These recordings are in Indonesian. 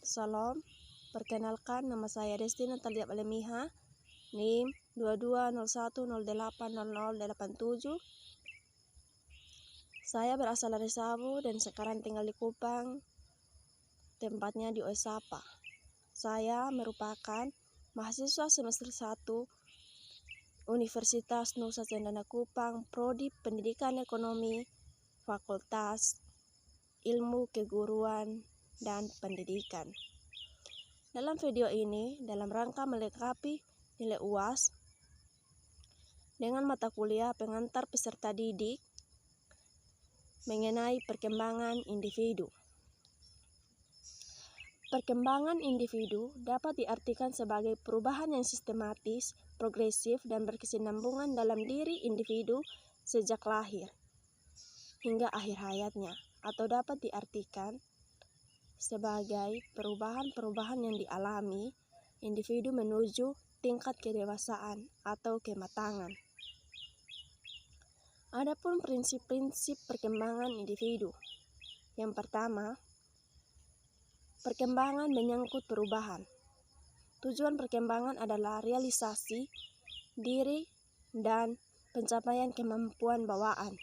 Salam, perkenalkan nama saya Desti Natalia Balemiha, NIM 2201080087. Saya berasal dari Sabu dan sekarang tinggal di Kupang, tempatnya di Oesapa. Saya merupakan mahasiswa semester 1 Universitas Nusa Cendana Kupang, Prodi Pendidikan Ekonomi, Fakultas Ilmu Keguruan dan Pendidikan. Dalam video ini, dalam rangka melengkapi nilai UAS dengan mata kuliah pengantar peserta didik mengenai perkembangan individu. Perkembangan individu dapat diartikan sebagai perubahan yang sistematis, progresif, dan berkesinambungan dalam diri individu sejak lahir hingga akhir hayatnya, atau dapat diartikan sebagai perubahan-perubahan yang dialami individu menuju tingkat kedewasaan atau kematangan. Adapun prinsip-prinsip perkembangan individu. Yang pertama, perkembangan menyangkut perubahan. Tujuan perkembangan adalah realisasi diri dan pencapaian kemampuan bawaan.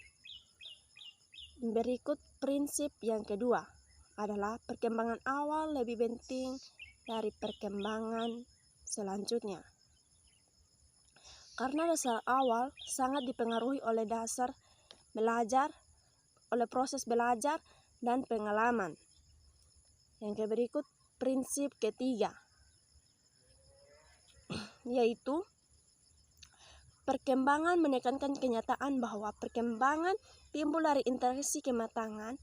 Berikut prinsip yang kedua adalah perkembangan awal lebih penting dari perkembangan selanjutnya. Karena dasar awal sangat dipengaruhi oleh proses belajar dan pengalaman. Yang berikut prinsip ketiga, yaitu perkembangan menekankan kenyataan bahwa perkembangan timbul dari interaksi kematangan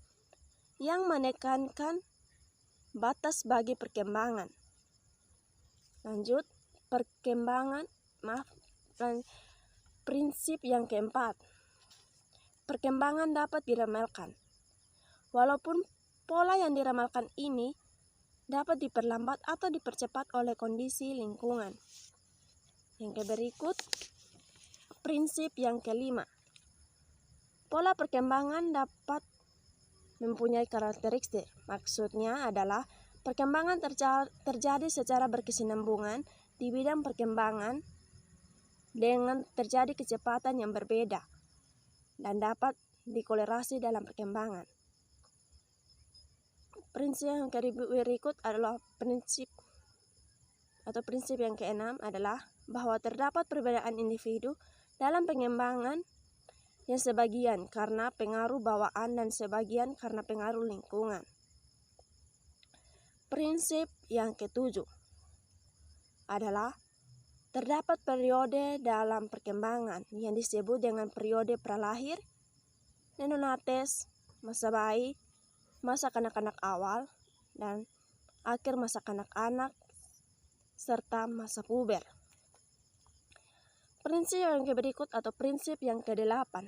yang menekankan batas bagi perkembangan. Lanjut, prinsip yang keempat, perkembangan dapat diramalkan. Walaupun pola yang diramalkan ini dapat diperlambat atau dipercepat oleh kondisi lingkungan. Yang berikut, prinsip yang kelima, pola perkembangan dapat mempunyai karakteristik. Maksudnya adalah perkembangan terjadi secara berkesinambungan di bidang perkembangan dengan terjadi kecepatan yang berbeda dan dapat dikolerasi dalam perkembangan. Prinsip yang berikut adalah prinsip yang keenam adalah bahwa terdapat perbedaan individu dalam pengembangan yang sebagian karena pengaruh bawaan dan sebagian karena pengaruh lingkungan. Prinsip yang ketujuh adalah terdapat periode dalam perkembangan yang disebut dengan periode pralahir, neonates, masa bayi, masa kanak-kanak awal, dan akhir masa kanak-kanak, serta masa puber. Prinsip yang berikut atau prinsip yang kedelapan,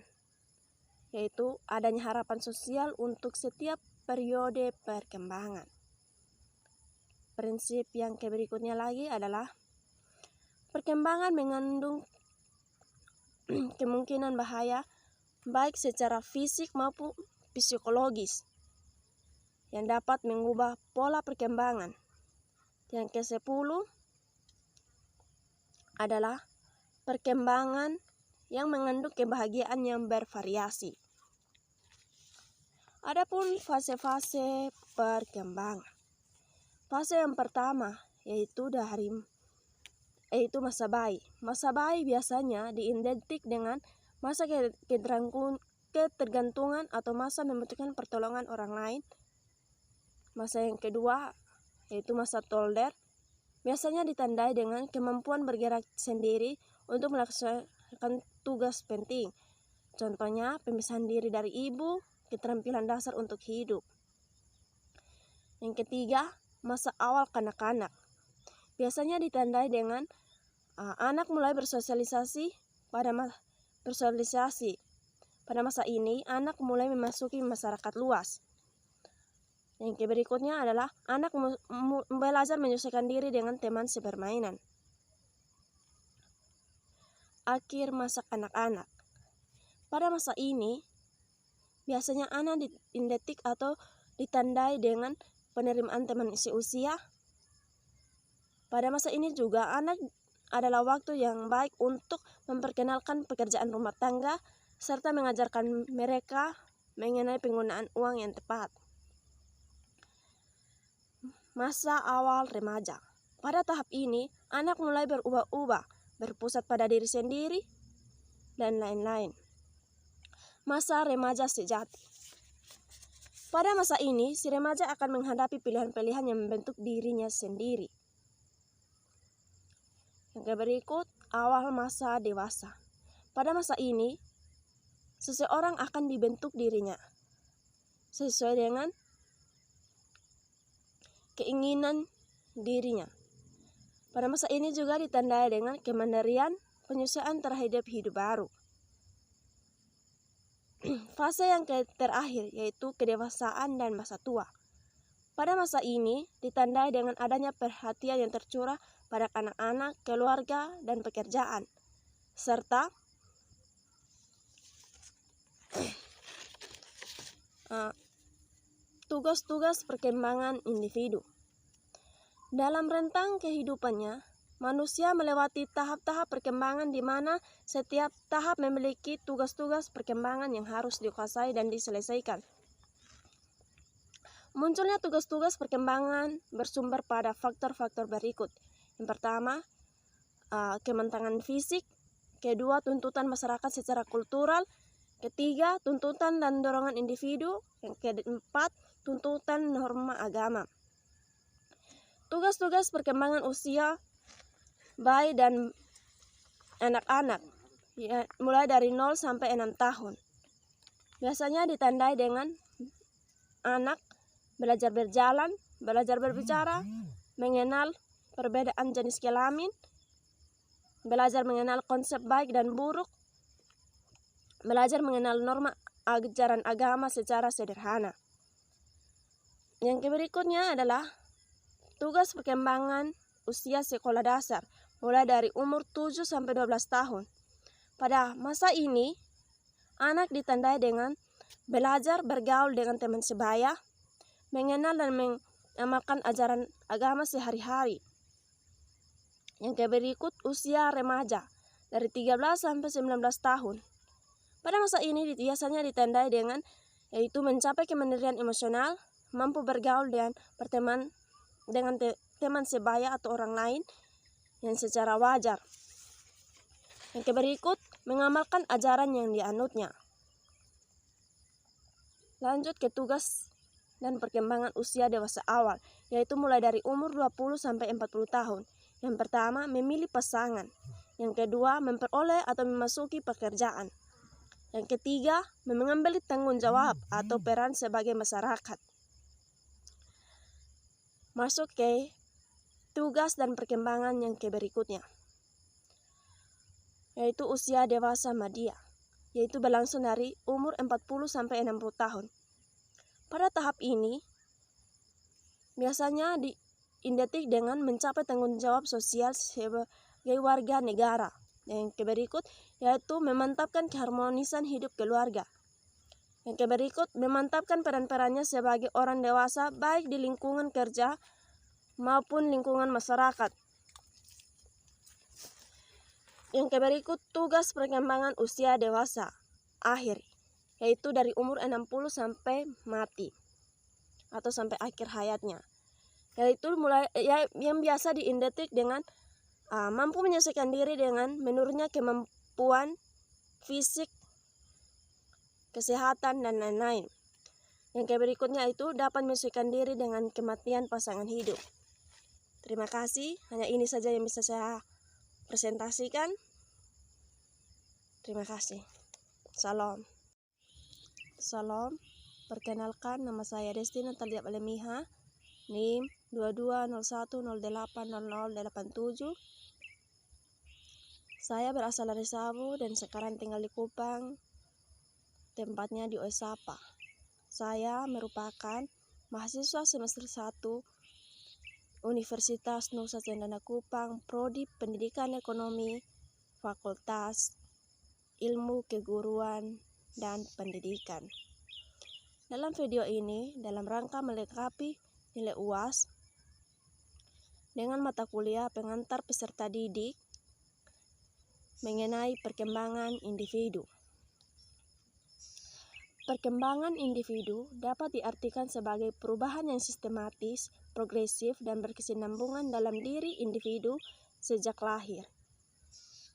yaitu adanya harapan sosial untuk setiap periode perkembangan. Prinsip yang berikutnya lagi adalah perkembangan mengandung kemungkinan bahaya baik secara fisik maupun psikologis yang dapat mengubah pola perkembangan. Yang ke-10 adalah perkembangan yang mengandung kebahagiaan yang bervariasi. Adapun fase-fase perkembangan. Fase yang pertama yaitu masa bayi. Masa bayi biasanya diidentik dengan masa ketergantungan atau masa membutuhkan pertolongan orang lain. Masa yang kedua yaitu masa toddler, biasanya ditandai dengan kemampuan bergerak sendiri untuk melaksanakan tugas penting. Contohnya pemisahan diri dari ibu, keterampilan dasar untuk hidup. Yang ketiga, masa awal kanak-kanak. Biasanya ditandai dengan anak mulai bersosialisasi. Pada masa ini, anak mulai memasuki masyarakat luas. Yang berikutnya adalah anak belajar menyesuaikan diri dengan teman sepermainan. Akhir masa kanak-kanak. Pada masa ini, biasanya anak diidentik atau ditandai dengan penerimaan teman seusia. Pada masa ini juga anak adalah waktu yang baik untuk memperkenalkan pekerjaan rumah tangga serta mengajarkan mereka mengenai penggunaan uang yang tepat. Masa awal remaja. Pada tahap ini, anak mulai berubah-ubah, berpusat pada diri sendiri, dan lain-lain. Masa remaja sejati. Pada masa ini, si remaja akan menghadapi pilihan-pilihan yang membentuk dirinya sendiri. Yang berikut, awal masa dewasa. Pada masa ini, seseorang akan dibentuk dirinya sesuai dengan keinginan dirinya. Pada masa ini juga ditandai dengan kemandirian, penyesuaian terhadap hidup baru. Fase yang terakhir yaitu kedewasaan dan masa tua. Pada masa ini ditandai dengan adanya perhatian yang tercurah pada anak-anak, keluarga, dan pekerjaan, serta tugas-tugas perkembangan individu. Dalam rentang kehidupannya, manusia melewati tahap-tahap perkembangan di mana setiap tahap memiliki tugas-tugas perkembangan yang harus dikuasai dan diselesaikan. Munculnya tugas-tugas perkembangan bersumber pada faktor-faktor berikut. Yang pertama, kematangan fisik. Kedua, tuntutan masyarakat secara kultural. Ketiga, tuntutan dan dorongan individu. Yang keempat, tuntutan norma agama. Tugas-tugas perkembangan usia bayi dan anak-anak mulai dari 0 sampai 6 tahun. Biasanya ditandai dengan anak belajar berjalan, belajar berbicara, mengenal perbedaan jenis kelamin, belajar mengenal konsep baik dan buruk, belajar mengenal norma ajaran agama secara sederhana. Yang berikutnya adalah tugas perkembangan usia sekolah dasar mulai dari umur 7 sampai 12 tahun. Pada masa ini, anak ditandai dengan belajar bergaul dengan teman sebaya, mengenal dan mengamalkan ajaran agama sehari-hari. Yang berikut usia remaja dari 13 sampai 19 tahun. Pada masa ini biasanya ditandai dengan yaitu mencapai kemandirian emosional, mampu bergaul dan berteman dengan teman sebaya atau orang lain yang secara wajar. Yang berikut mengamalkan ajaran yang dianutnya. Lanjut ke tugas dan perkembangan usia dewasa awal, yaitu mulai dari umur 20 sampai 40 tahun. Yang pertama, memilih pasangan. Yang kedua, memperoleh atau memasuki pekerjaan. Yang ketiga, mengambil tanggung jawab atau peran sebagai masyarakat. Masuk ke tugas dan perkembangan yang berikutnya, yaitu usia dewasa madya, yaitu berlangsung dari umur 40 sampai 60 tahun. Pada tahap ini, biasanya diidentikan dengan mencapai tanggung jawab sosial sebagai warga negara. Yang berikut yaitu memantapkan keharmonisan hidup keluarga. Yang berikut memantapkan peran-perannya sebagai orang dewasa baik di lingkungan kerja maupun lingkungan masyarakat. Yang berikut tugas perkembangan usia dewasa akhir, yaitu dari umur 60 sampai mati atau sampai akhir hayatnya. Yaitu mulai yang biasa diidentikan dengan mampu menyesuaikan diri dengan menurunnya kemampuan fisik, kesehatan, dan lain-lain. Yang berikutnya itu dapat menyesuaikan diri dengan kematian pasangan hidup. Terima kasih, hanya ini saja yang bisa saya presentasikan. Terima kasih. Salam. Salam. Perkenalkan, nama saya Desti Natalia Balemiha, NIM 2201080087. Saya berasal dari Sabu dan sekarang tinggal di Kupang, tempatnya di Oesapa. Saya merupakan mahasiswa semester 1 Universitas Nusa Cendana Kupang, Prodi Pendidikan Ekonomi, Fakultas Ilmu Keguruan dan Pendidikan. Dalam video ini, dalam rangka melengkapi nilai UAS dengan mata kuliah pengantar peserta didik mengenai perkembangan individu. Perkembangan individu dapat diartikan sebagai perubahan yang sistematis, progresif, dan berkesinambungan dalam diri individu sejak lahir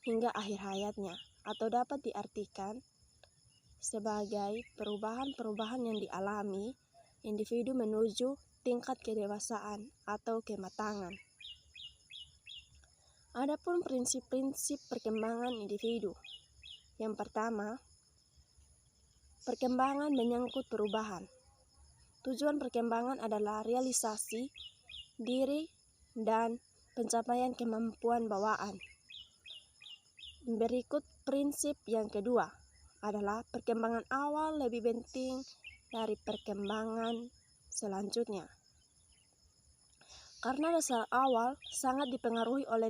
hingga akhir hayatnya, atau dapat diartikan sebagai perubahan-perubahan yang dialami individu menuju tingkat kedewasaan atau kematangan. Adapun prinsip-prinsip perkembangan individu. Yang pertama, perkembangan menyangkut perubahan. Tujuan perkembangan adalah realisasi diri dan pencapaian kemampuan bawaan. Berikut prinsip yang kedua adalah perkembangan awal lebih penting dari perkembangan selanjutnya. Karena dasar awal sangat dipengaruhi oleh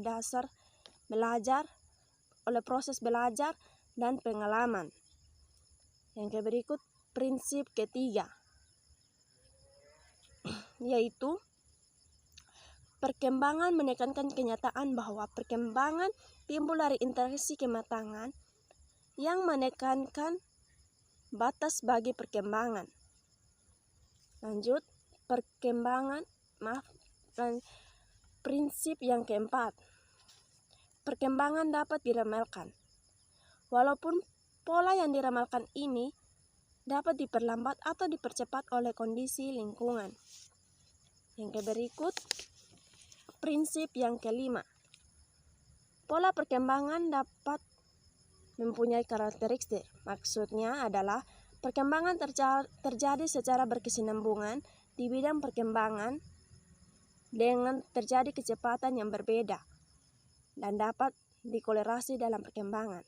proses belajar dan pengalaman. Yang berikut prinsip ketiga, yaitu perkembangan menekankan kenyataan bahwa perkembangan timbul dari interaksi kematangan yang menekankan batas bagi perkembangan. Lanjut, prinsip yang keempat, perkembangan dapat diramalkan. Walaupun pola yang diramalkan ini dapat diperlambat atau dipercepat oleh kondisi lingkungan. Yang berikut, prinsip yang kelima, pola perkembangan dapat mempunyai karakteristik. Maksudnya adalah perkembangan terjadi secara berkesinambungan di bidang perkembangan dengan terjadi kecepatan yang berbeda dan dapat dikolerasi dalam perkembangan.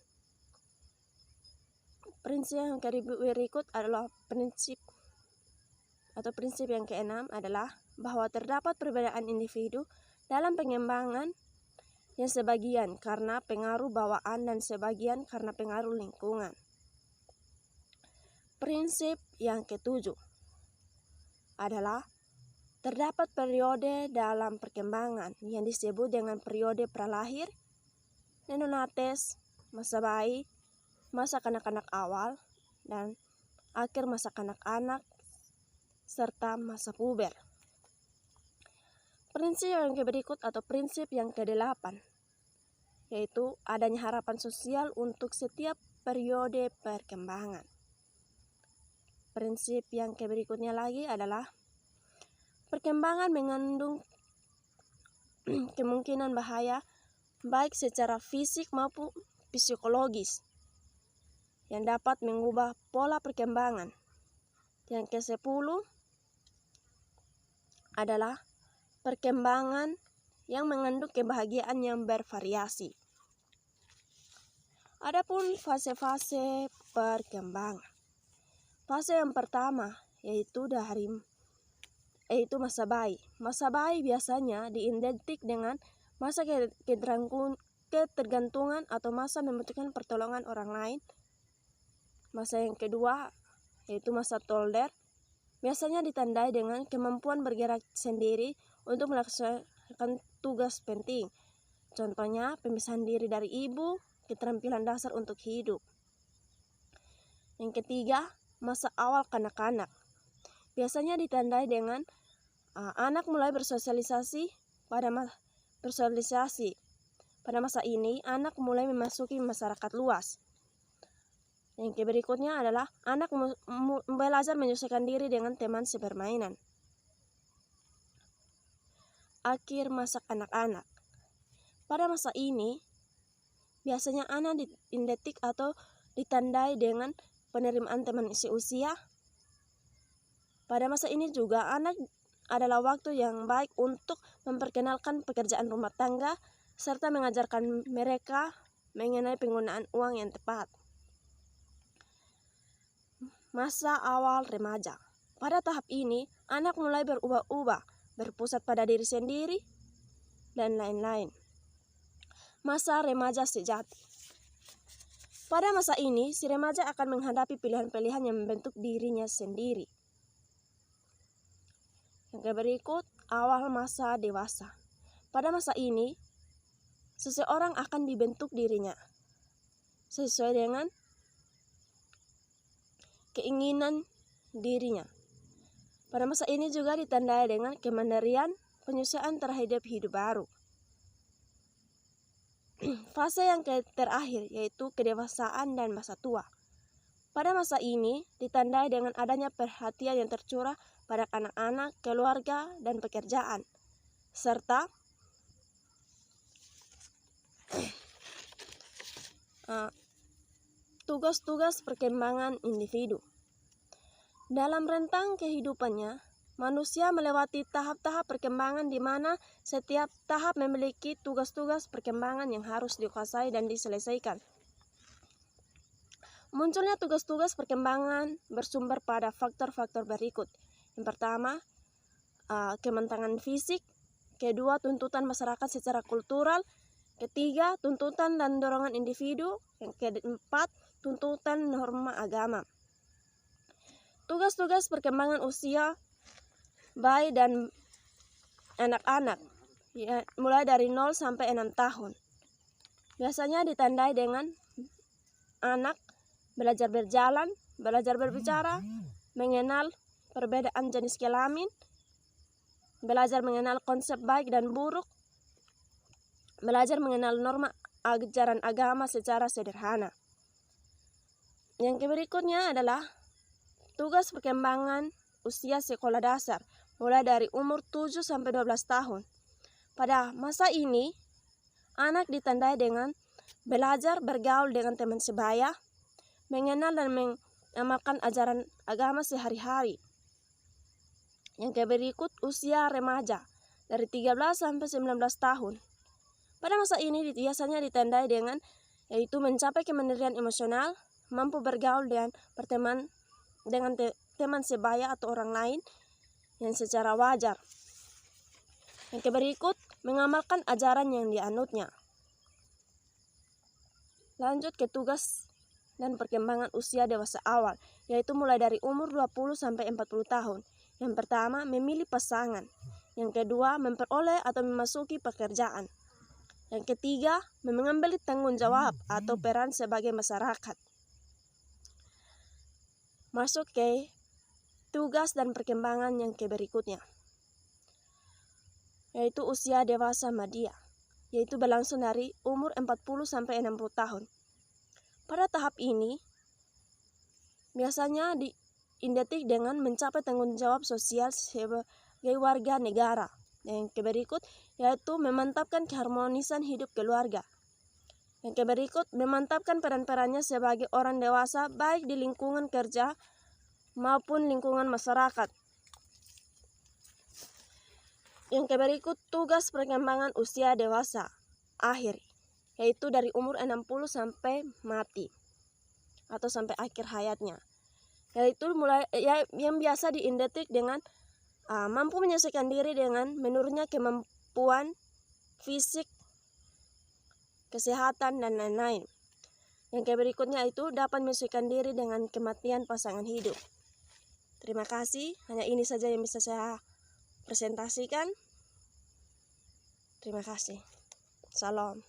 Prinsip yang berikut adalah prinsip yang keenam adalah bahwa terdapat perbedaan individu dalam pengembangan yang sebagian karena pengaruh bawaan dan sebagian karena pengaruh lingkungan. Prinsip yang ketujuh adalah terdapat periode dalam perkembangan yang disebut dengan periode pralahir, neonates, masa bayi, masa kanak-kanak awal, dan akhir masa kanak-kanak, serta masa puber. Prinsip yang berikut atau prinsip yang kedelapan, yaitu adanya harapan sosial untuk setiap periode perkembangan. Prinsip yang berikutnya lagi adalah perkembangan mengandung kemungkinan bahaya baik secara fisik maupun psikologis yang dapat mengubah pola perkembangan. Yang ke-10 adalah perkembangan yang mengandung kebahagiaan yang bervariasi. Adapun fase-fase perkembangan. Fase yang pertama yaitu masa bayi. Masa bayi biasanya diidentik dengan masa ketergantungan atau masa membutuhkan pertolongan orang lain. Masa yang kedua yaitu masa toddler, biasanya ditandai dengan kemampuan bergerak sendiri untuk melaksanakan tugas penting. Contohnya pemisahan diri dari ibu, keterampilan dasar untuk hidup. Yang ketiga, masa awal kanak-kanak. Biasanya ditandai dengan anak mulai bersosialisasi. Pada masa ini, anak mulai memasuki masyarakat luas. Yang berikutnya adalah anak belajar menyesuaikan diri dengan teman sepermainan. Akhir masa kanak-kanak. Pada masa ini, biasanya anak diidentik atau ditandai dengan penerimaan teman seusia. Pada masa ini juga anak adalah waktu yang baik untuk memperkenalkan pekerjaan rumah tangga serta mengajarkan mereka mengenai penggunaan uang yang tepat. Masa awal remaja. Pada tahap ini, anak mulai berubah-ubah, berpusat pada diri sendiri, dan lain-lain. Masa remaja sejati. Pada masa ini, si remaja akan menghadapi pilihan-pilihan yang membentuk dirinya sendiri. Yang berikut, awal masa dewasa. Pada masa ini, seseorang akan dibentuk dirinya sesuai dengan keinginan dirinya. Pada masa ini juga ditandai dengan kemandirian, penyesuaian terhadap hidup baru. Fase yang terakhir yaitu kedewasaan dan masa tua. Pada masa ini ditandai dengan adanya perhatian yang tercurah pada anak-anak, keluarga, dan pekerjaan, serta tugas-tugas perkembangan individu. Dalam rentang kehidupannya, manusia melewati tahap-tahap perkembangan di mana setiap tahap memiliki tugas-tugas perkembangan yang harus dikuasai dan diselesaikan. Munculnya tugas-tugas perkembangan bersumber pada faktor-faktor berikut. Yang pertama, kematangan fisik. Kedua, tuntutan masyarakat secara kultural. Ketiga, tuntutan dan dorongan individu. Yang keempat, tuntutan norma agama. Tugas-tugas perkembangan usia bayi dan anak-anak ya, mulai dari 0 sampai 6 tahun. Biasanya ditandai dengan anak belajar berjalan, belajar berbicara, mengenal perbedaan jenis kelamin, belajar mengenal konsep baik dan buruk, belajar mengenal norma ajaran agama secara sederhana. Yang berikutnya adalah tugas perkembangan usia sekolah dasar, mulai dari umur 7 sampai 12 tahun. Pada masa ini, anak ditandai dengan belajar bergaul dengan teman sebaya, mengenal dan mengamalkan ajaran agama sehari-hari. Yang berikut, usia remaja, dari 13 sampai 19 tahun. Pada masa ini biasanya ditandai dengan yaitu mencapai kemandirian emosional, mampu bergaul dan berteman dengan teman sebaya atau orang lain yang secara wajar. Yang berikut, mengamalkan ajaran yang dianutnya. Lanjut ke tugas dan perkembangan usia dewasa awal, yaitu mulai dari umur 20 sampai 40 tahun. Yang pertama, memilih pasangan. Yang kedua, memperoleh atau memasuki pekerjaan. Yang ketiga, mengambil tanggung jawab atau peran sebagai masyarakat. Masuk ke tugas dan perkembangan yang berikutnya, yaitu usia dewasa madya, yaitu berlangsung dari umur 40 sampai 60 tahun. Pada tahap ini, biasanya diidentikan dengan mencapai tanggung jawab sosial sebagai warga negara. Yang berikut, yaitu memantapkan keharmonisan hidup keluarga. Yang berikut, memantapkan peran-perannya sebagai orang dewasa baik di lingkungan kerja maupun lingkungan masyarakat. Yang berikut, tugas perkembangan usia dewasa akhir, yaitu dari umur 60 sampai mati atau sampai akhir hayatnya. Yaitu mulai yang biasa diidentikan dengan mampu menyelesaikan diri dengan menurunnya kemampuan fisik, kesehatan, dan lain-lain. Yang berikutnya itu dapat menyesuaikan diri dengan kematian pasangan hidup. Terima kasih, hanya ini saja yang bisa saya presentasikan. Terima kasih. Salam.